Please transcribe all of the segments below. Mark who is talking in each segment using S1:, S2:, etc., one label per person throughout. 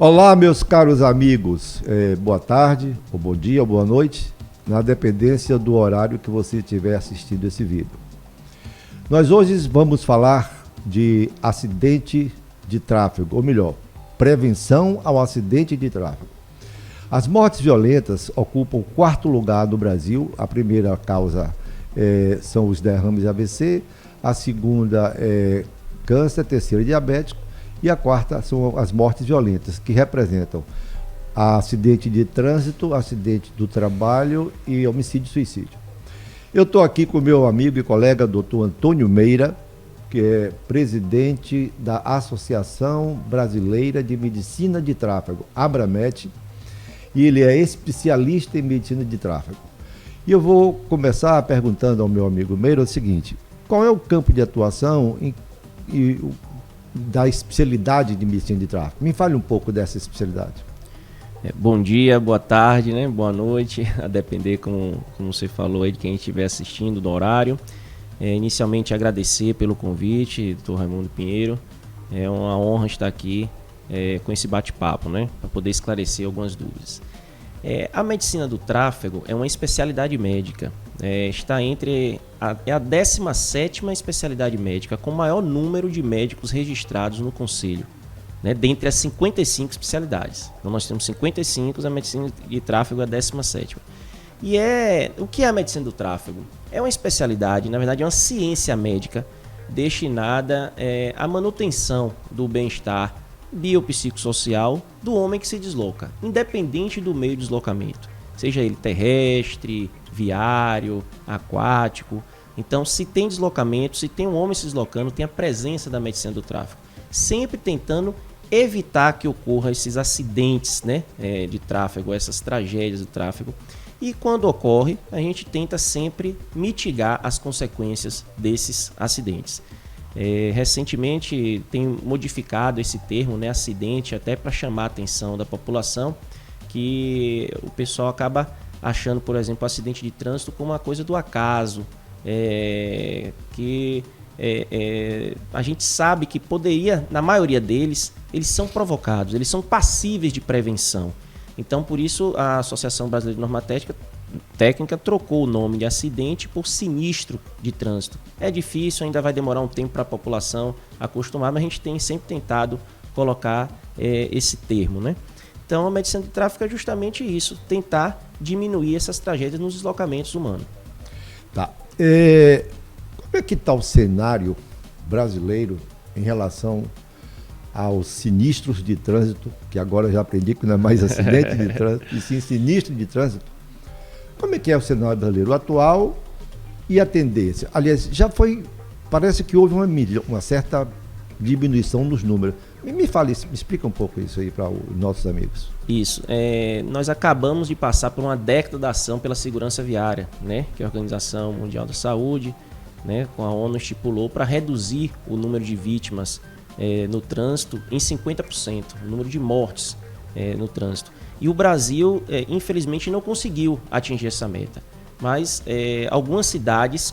S1: Olá, meus caros amigos. Boa tarde, ou bom dia, ou boa noite, na dependência do horário que você estiver assistindo esse vídeo. Nós hoje vamos falar de acidente de tráfego, ou melhor, prevenção ao acidente de tráfego. As mortes violentas ocupam o quarto lugar no Brasil. A primeira causa são os derrames AVC, a segunda é câncer, a terceira diabético e a quarta são as mortes violentas, que representam acidente de trânsito, acidente do trabalho e homicídio e suicídio. Eu estou aqui com o meu amigo e colega Dr. Antônio Meira, que é presidente da Associação Brasileira de Medicina de Tráfego, Abramet, e ele é especialista em medicina de tráfego. E eu vou começar perguntando ao meu amigo Meira o seguinte: qual é o campo de atuação da especialidade de medicina de tráfego? Me fale um pouco dessa especialidade.
S2: Bom dia, boa tarde, né? Boa noite, a depender, como você falou aí, de quem estiver assistindo, do horário. Inicialmente agradecer pelo convite, doutor Raimundo Pinheiro. É uma honra estar aqui com esse bate-papo, né? Para poder esclarecer algumas dúvidas. A medicina do tráfego é uma especialidade médica. Está entre a 17ª especialidade médica com maior número de médicos registrados no Conselho, né, dentre as 55 especialidades. Então nós temos 55, a medicina de tráfego é a 17ª. E o que é a medicina do tráfego? É uma especialidade, na verdade é uma ciência médica destinada à manutenção do bem-estar biopsicossocial do homem que se desloca, independente do meio de deslocamento, seja ele terrestre, viário, aquático. Então, se tem deslocamento, se tem um homem se deslocando, tem a presença da medicina do tráfego, sempre tentando evitar que ocorram esses acidentes, né, de tráfego, essas tragédias do tráfego. E quando ocorre, a gente tenta sempre mitigar as consequências desses acidentes. Recentemente tem modificado esse termo, né, acidente, até para chamar a atenção da população, que o pessoal acaba achando, por exemplo, o acidente de trânsito como uma coisa do acaso, que a gente sabe que poderia, na maioria deles, eles são provocados, eles são passíveis de prevenção. Então, por isso, a Associação Brasileira de Normotécnica trocou o nome de acidente por sinistro de trânsito. É difícil, ainda vai demorar um tempo para a população acostumar, mas a gente tem sempre tentado colocar esse termo, né? Então, a medicina de tráfego é justamente isso, tentar diminuir essas tragédias nos deslocamentos humanos.
S1: Tá. Como é que está o cenário brasileiro em relação aos sinistros de trânsito, que agora eu já aprendi que não é mais acidente de trânsito, e sim sinistro de trânsito? Como é que é o cenário brasileiro atual e a tendência? Aliás, parece que houve uma certa diminuição nos números. Me fale, me explica um pouco isso aí para os nossos amigos.
S2: Isso. Nós acabamos de passar por uma década da ação pela segurança viária, né, que a Organização Mundial da Saúde, né, com a ONU, estipulou para reduzir o número de vítimas no trânsito em 50%, o número de mortes no trânsito. E o Brasil, infelizmente, não conseguiu atingir essa meta. Mas algumas cidades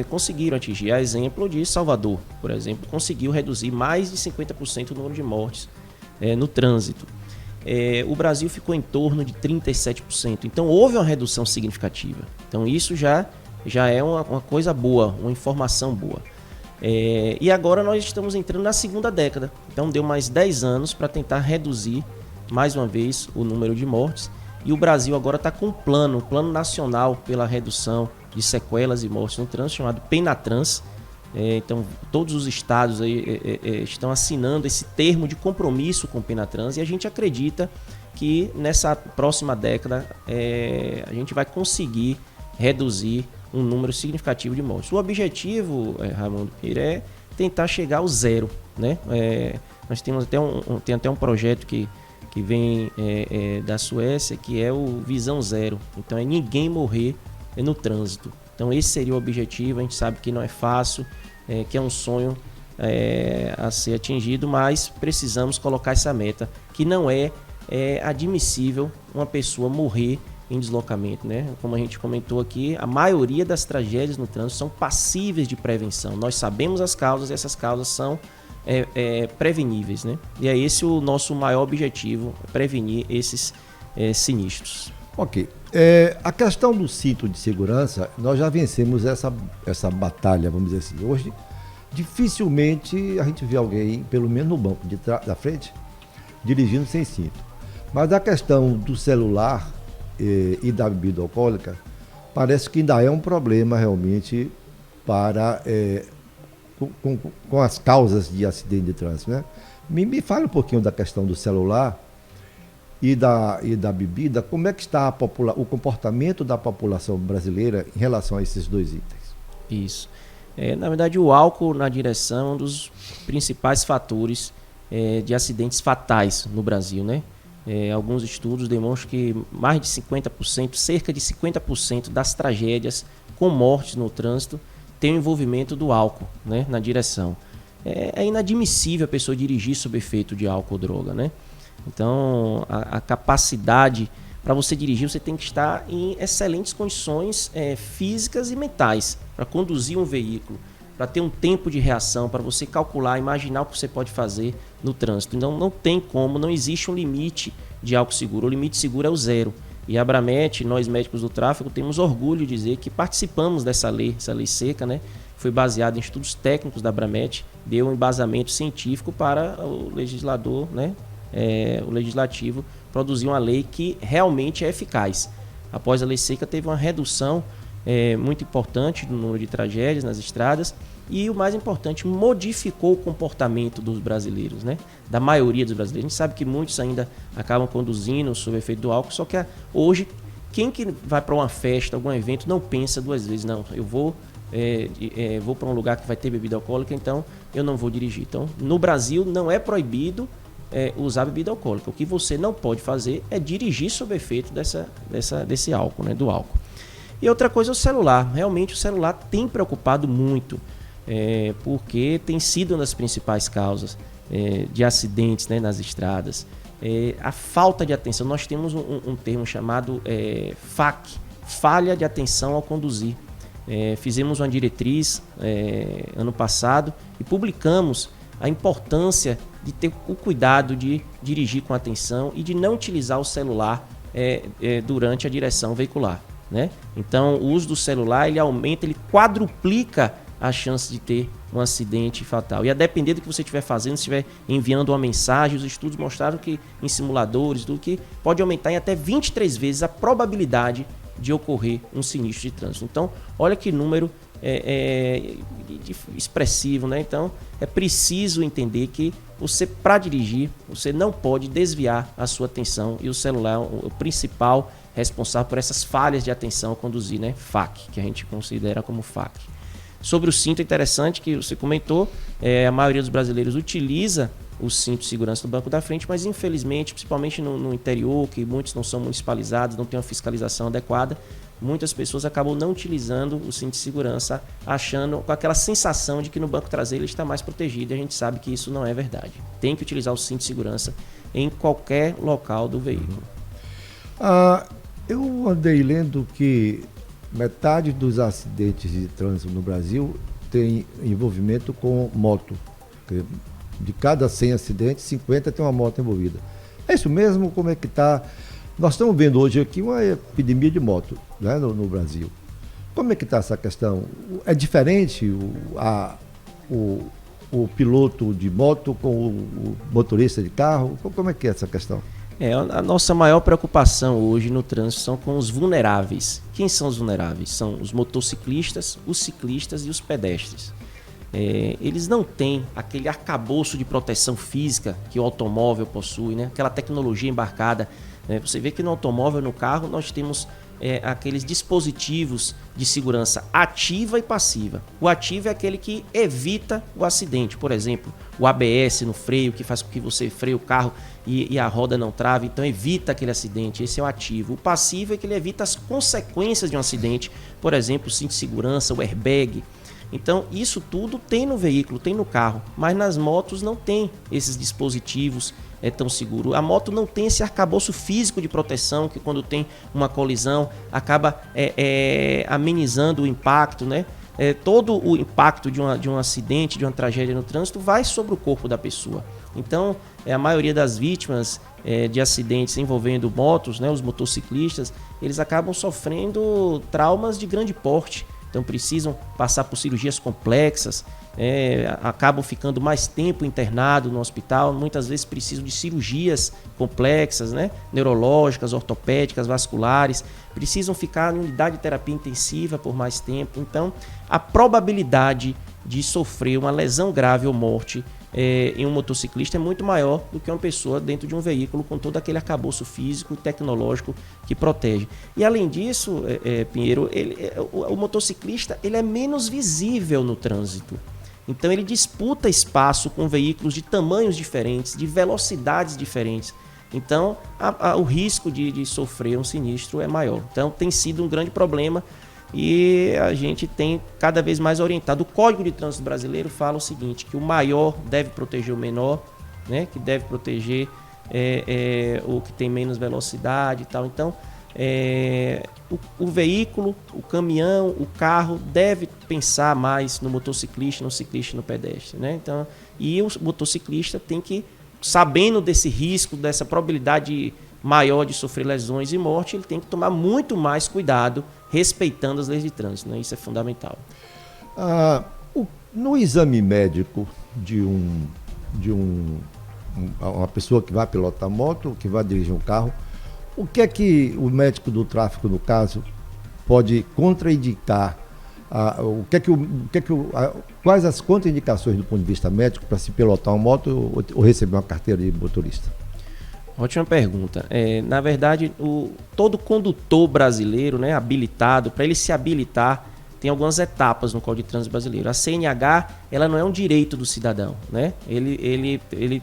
S2: conseguiram atingir. A exemplo de Salvador, por exemplo, conseguiu reduzir mais de 50% o número de mortes no trânsito. O Brasil ficou em torno de 37%. Então, houve uma redução significativa. Então, isso já é uma coisa boa, uma informação boa. E agora nós estamos entrando na segunda década. Então, deu mais 10 anos para tentar reduzir mais uma vez o número de mortes, e o Brasil agora está com um plano nacional pela redução de sequelas e mortes no trânsito, chamado Penatrans. Então todos os estados aí, estão assinando esse termo de compromisso com o Penatrans, e a gente acredita que nessa próxima década a gente vai conseguir reduzir um número significativo de mortes. O objetivo, Raimundo Pinheiro, é tentar chegar ao zero, né? Nós temos até um projeto que vem da Suécia, que é o Visão Zero. Então é ninguém morrer no trânsito. Então esse seria o objetivo. A gente sabe que não é fácil, que é um sonho a ser atingido, mas precisamos colocar essa meta, que não é admissível uma pessoa morrer em deslocamento, né? Como a gente comentou aqui, a maioria das tragédias no trânsito são passíveis de prevenção. Nós sabemos as causas, e essas causas são preveníveis, né? E é esse o nosso maior objetivo, prevenir esses sinistros.
S1: Ok. A questão do cinto de segurança, nós já vencemos essa batalha, vamos dizer assim. Hoje, dificilmente a gente vê alguém, pelo menos no banco da frente, dirigindo sem cinto. Mas a questão do celular e da bebida alcoólica, parece que ainda é um problema realmente para com as causas de acidente de trânsito, né? Me fala um pouquinho da questão do celular e da bebida, como é que está o comportamento da população brasileira em relação a esses dois itens?
S2: Isso. Na verdade, o álcool na direção é um dos principais fatores de acidentes fatais no Brasil, né? Alguns estudos demonstram que mais de 50%, cerca de 50% das tragédias com mortes no trânsito tem o envolvimento do álcool, né, na direção. É inadmissível a pessoa dirigir sob efeito de álcool ou droga, né? Então, a capacidade para você dirigir, você tem que estar em excelentes condições físicas e mentais para conduzir um veículo, para ter um tempo de reação, para você calcular, imaginar o que você pode fazer no trânsito. Então, não tem como, não existe um limite de álcool seguro. O limite seguro é o 0. E a Abramet, nós médicos do tráfego, temos orgulho de dizer que participamos dessa lei, essa lei seca, né? Foi baseada em estudos técnicos da Abramet, deu um embasamento científico para o legislador, né? O legislativo produzir uma lei que realmente é eficaz. Após a lei seca, teve uma redução muito importante do número de tragédias nas estradas e, o mais importante, modificou o comportamento dos brasileiros, né? Da maioria dos brasileiros. A gente sabe que muitos ainda acabam conduzindo sob efeito do álcool, só que hoje, quem que vai para uma festa, algum evento, não pensa duas vezes, não, eu vou para um lugar que vai ter bebida alcoólica, então eu não vou dirigir. Então, no Brasil, não é proibido usar bebida alcoólica. O que você não pode fazer é dirigir sob efeito desse álcool, né? Do álcool. E outra coisa é o celular. Realmente o celular tem preocupado muito, porque tem sido uma das principais causas de acidentes, né, nas estradas. A falta de atenção. Nós temos um termo chamado FAQ, falha de atenção ao conduzir. Fizemos uma diretriz ano passado e publicamos a importância de ter o cuidado de dirigir com atenção e de não utilizar o celular durante a direção veicular, né? Então, o uso do celular, ele aumenta, ele quadruplica a chance de ter um acidente fatal. E a depender do que você estiver fazendo, se estiver enviando uma mensagem, os estudos mostraram que em simuladores, tudo que pode aumentar em até 23 vezes a probabilidade de ocorrer um sinistro de trânsito. Então, olha que número expressivo, né? Então, é preciso entender que você, para dirigir, você não pode desviar a sua atenção, e o celular é o principal responsável por essas falhas de atenção ao conduzir, né? FAQ, que a gente considera como FAQ. Sobre o cinto, é interessante que você comentou, a maioria dos brasileiros utiliza o cinto de segurança no banco da frente, mas infelizmente, principalmente no interior, que muitos não são municipalizados, não tem uma fiscalização adequada, muitas pessoas acabam não utilizando o cinto de segurança, achando, com aquela sensação de que no banco traseiro ele está mais protegido, e a gente sabe que isso não é verdade. Tem que utilizar o cinto de segurança em qualquer local do veículo.
S1: Eu andei lendo que metade dos acidentes de trânsito no Brasil tem envolvimento com moto. De cada 100 acidentes, 50 tem uma moto envolvida. É isso mesmo? Como é que está? Nós estamos vendo hoje aqui uma epidemia de moto, né, no Brasil. Como é que está essa questão? É diferente o piloto de moto com o motorista de carro? Como é que é essa questão?
S2: A nossa maior preocupação hoje no trânsito são com os vulneráveis. Quem são os vulneráveis? São os motociclistas, os ciclistas e os pedestres. Eles não têm aquele arcabouço de proteção física que o automóvel possui, né? Aquela tecnologia embarcada. Você vê que no automóvel, no carro, nós temos aqueles dispositivos de segurança ativa e passiva. O ativo é aquele que evita o acidente. Por exemplo, o ABS no freio, que faz com que você freie o carro e a roda não trave, então evita aquele acidente. Esse é o ativo. O passivo é que ele evita as consequências de um acidente. Por exemplo, o cinto de segurança, o airbag. Então, isso tudo tem no veículo, tem no carro, mas nas motos não tem esses dispositivos tão seguros. A moto não tem esse arcabouço físico de proteção que, quando tem uma colisão, acaba amenizando o impacto, né? todo o impacto de um acidente, de uma tragédia no trânsito, vai sobre o corpo da pessoa. Então, a maioria das vítimas de acidentes envolvendo motos, né, os motociclistas, eles acabam sofrendo traumas de grande porte. Então, precisam passar por cirurgias complexas, acabam ficando mais tempo internado no hospital, muitas vezes precisam de cirurgias complexas, né, neurológicas, ortopédicas, vasculares, precisam ficar em unidade de terapia intensiva por mais tempo. Então, a probabilidade de sofrer uma lesão grave ou morte em um motociclista é muito maior do que uma pessoa dentro de um veículo com todo aquele arcabouço físico e tecnológico que protege. E além disso, Pinheiro, o motociclista ele é menos visível no trânsito. Então ele disputa espaço com veículos de tamanhos diferentes, de velocidades diferentes. Então o risco de sofrer um sinistro é maior. Então tem sido um grande problema. E a gente tem cada vez mais orientado. O Código de Trânsito Brasileiro fala o seguinte, que o maior deve proteger o menor, né? Que deve proteger o que tem menos velocidade e tal. Então, o veículo, o caminhão, o carro deve pensar mais no motociclista, no ciclista e no pedestre, né? Então, e o motociclista tem que, sabendo desse risco, dessa probabilidade maior de sofrer lesões e morte, ele tem que tomar muito mais cuidado, respeitando as leis de trânsito, né? Isso é fundamental.
S1: No exame médico de uma pessoa que vai pilotar moto, que vai dirigir um carro, o que é que o médico do tráfego, no caso, pode contraindicar? Quais as contraindicações do ponto de vista médico para se pilotar uma moto ou receber uma carteira de motorista?
S2: Ótima pergunta. Na verdade, todo condutor brasileiro, né, habilitado, para ele se habilitar, tem algumas etapas no Código de Trânsito Brasileiro. A CNH, ela não é um direito do cidadão, né? Ele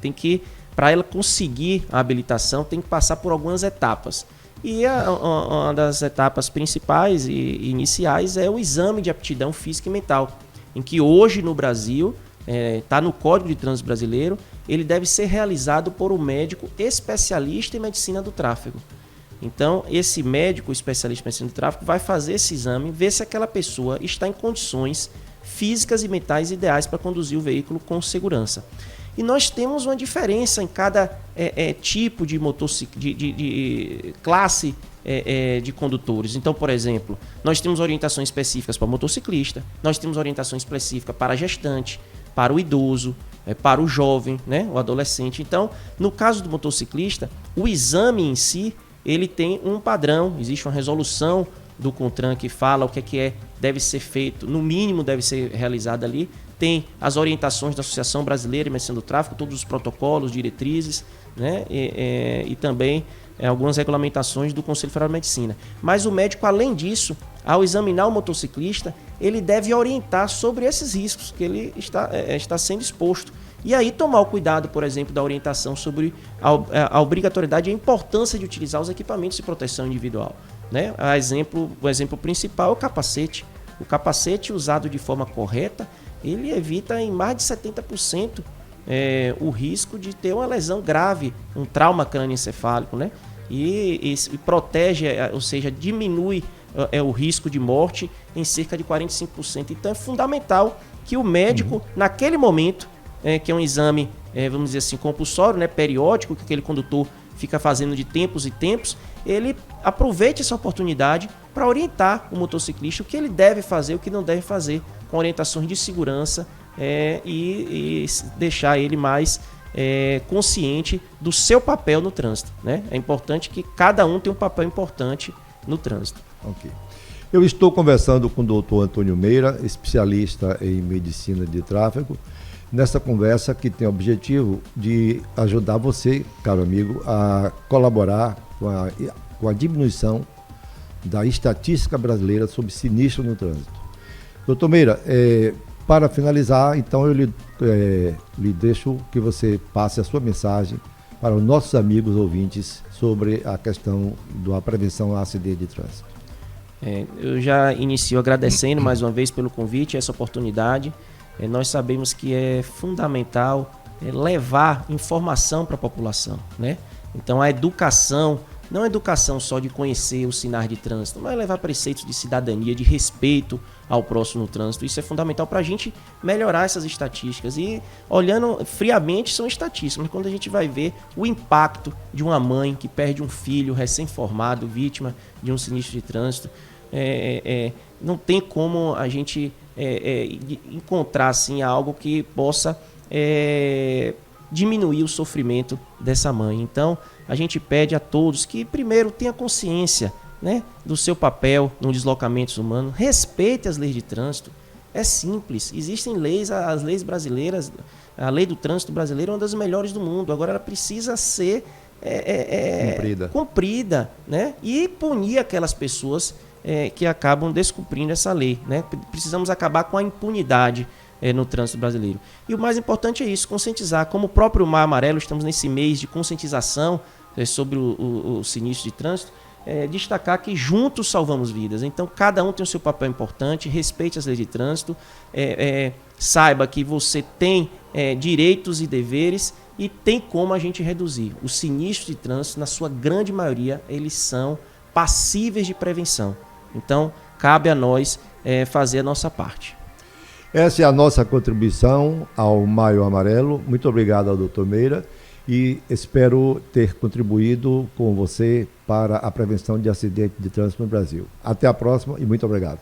S2: tem que, para ela conseguir a habilitação, tem que passar por algumas etapas. E uma das etapas principais e iniciais é o exame de aptidão física e mental, em que hoje no Brasil, está no Código de Trânsito Brasileiro, ele deve ser realizado por um médico especialista em medicina do tráfego. Então, esse médico especialista em medicina do tráfego vai fazer esse exame, ver se aquela pessoa está em condições físicas e mentais ideais para conduzir o veículo com segurança. E nós temos uma diferença em cada tipo de de classe de condutores. Então, por exemplo, nós temos orientações específicas para o motociclista, nós temos orientação específica para a gestante, para o idoso, para o jovem, né, o adolescente. Então, no caso do motociclista, o exame em si, ele tem um padrão, existe uma resolução do CONTRAN que fala o que deve ser feito, no mínimo deve ser realizado ali. Tem as orientações da Associação Brasileira de Medicina do Tráfego, todos os protocolos, diretrizes, né, e também algumas regulamentações do Conselho Federal de Medicina. Mas o médico, além disso, ao examinar o motociclista, ele deve orientar sobre esses riscos que ele está sendo exposto. E aí tomar o cuidado, por exemplo, da orientação sobre a obrigatoriedade e a importância de utilizar os equipamentos de proteção individual, né? O exemplo principal é o capacete. O capacete usado de forma correta, ele evita em mais de 70% o risco de ter uma lesão grave, um trauma crânioencefálico, né? E protege, ou seja, diminui o risco de morte em cerca de 45%. Então é fundamental que o médico, naquele momento, que é um exame, vamos dizer assim, compulsório, né, periódico, que aquele condutor fica fazendo de tempos e tempos, ele aproveite essa oportunidade para orientar o motociclista o que ele deve fazer, o que não deve fazer, com orientações de segurança e deixar ele mais consciente do seu papel no trânsito, né? É importante que cada um tenha um papel importante no trânsito.
S1: Ok. Eu estou conversando com o doutor Antônio Meira, especialista em medicina de tráfego, nessa conversa que tem o objetivo de ajudar você, caro amigo, a colaborar com a diminuição da estatística brasileira sobre sinistro no trânsito. Doutor Meira, para finalizar, então eu lhe deixo que você passe a sua mensagem para os nossos amigos ouvintes sobre a questão da prevenção a acidente de trânsito.
S2: Eu já inicio agradecendo mais uma vez pelo convite, essa oportunidade. Nós sabemos que é fundamental levar informação para a população, né? Então a educação Não educação só de conhecer os sinais de trânsito, mas levar preceitos de cidadania, de respeito ao próximo no trânsito. Isso é fundamental para a gente melhorar essas estatísticas. E olhando friamente, são estatísticas, mas quando a gente vai ver o impacto de uma mãe que perde um filho recém-formado, vítima de um sinistro de trânsito, não tem como a gente encontrar assim, algo que possa diminuir o sofrimento dessa mãe. Então, a gente pede a todos que, primeiro, tenha consciência, né, do seu papel no deslocamento humano, respeite as leis de trânsito. É simples, existem leis, as leis brasileiras, a lei do trânsito brasileira é uma das melhores do mundo, agora ela precisa ser cumprida, né, e punir aquelas pessoas que acabam descumprindo essa lei, né? Precisamos acabar com a impunidade no trânsito brasileiro. E o mais importante é isso, conscientizar. Como o próprio Mar Amarelo, estamos nesse mês de conscientização sobre o sinistro de trânsito, destacar que juntos salvamos vidas. Então, cada um tem o seu papel importante, respeite as leis de trânsito, saiba que você tem direitos e deveres e tem como a gente reduzir. Os sinistros de trânsito, na sua grande maioria, eles são passíveis de prevenção. Então, cabe a nós fazer a nossa parte.
S1: Essa é a nossa contribuição ao Maio Amarelo. Muito obrigado ao Dr. Meira e espero ter contribuído com você para a prevenção de acidentes de trânsito no Brasil. Até a próxima e muito obrigado.